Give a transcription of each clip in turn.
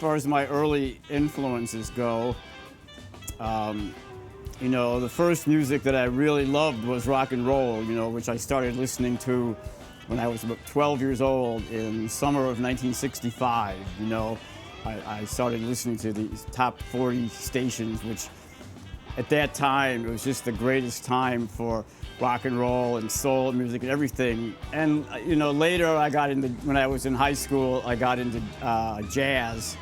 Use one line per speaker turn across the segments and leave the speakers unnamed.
far as my early influences go, you know, the first music that I really loved was rock and roll, you know, which I started listening to when I was about 12 years old in summer of 1965. You know, I started listening to these top 40 stations, which at that time, it was just the greatest time for rock and roll and soul music and everything. And, you know, later I got into, when I was in high school, I got into jazz.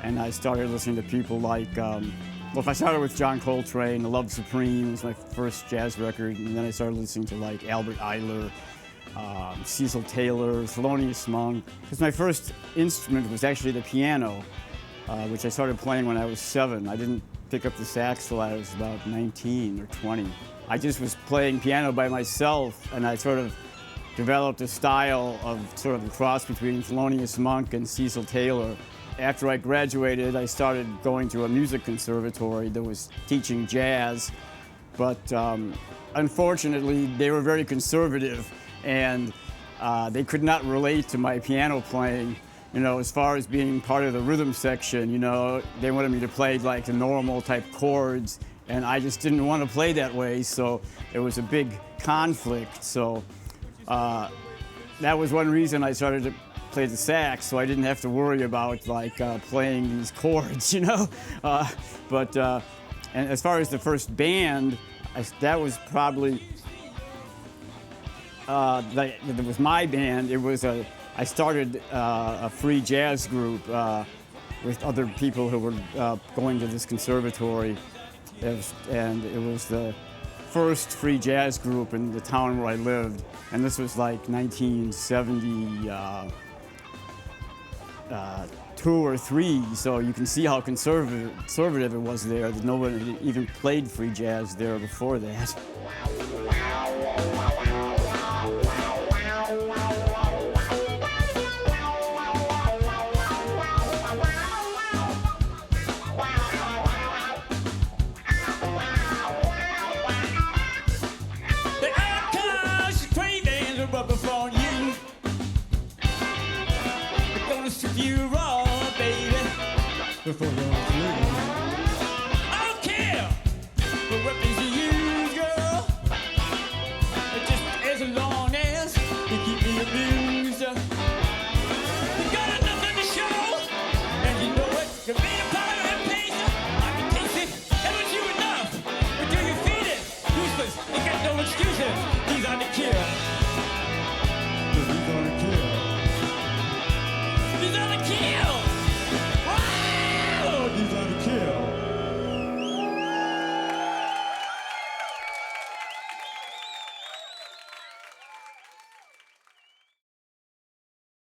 And I started listening to people like, well, if I started with John Coltrane, Love Supreme was my first jazz record. And then I started listening to like Albert Ayler, Cecil Taylor, Thelonious Monk. Because my first instrument was actually the piano, which I started playing when I was 7. I didn't pick up the sax till I was about 19 or 20. I just was playing piano by myself, and I sort of developed a style of sort of a cross between Thelonious Monk and Cecil Taylor. After I graduated, I started going to a music conservatory that was teaching jazz, but unfortunately, they were very conservative, and they could not relate to my piano playing. You know, as far as being part of the rhythm section, you know, they wanted me to play like the normal type chords, and I just didn't want to play that way, so it was a big conflict. So that was one reason I started to play the sax, so I didn't have to worry about like playing these chords, you know. And as far as the first band, that was probably, that was my band. It was I started a free jazz group with other people who were going to this conservatory. And it was the first free jazz group in the town where I lived. And this was like 1972 or 3, so you can see how conservative it was there, that no one had even played free jazz there before that.
Before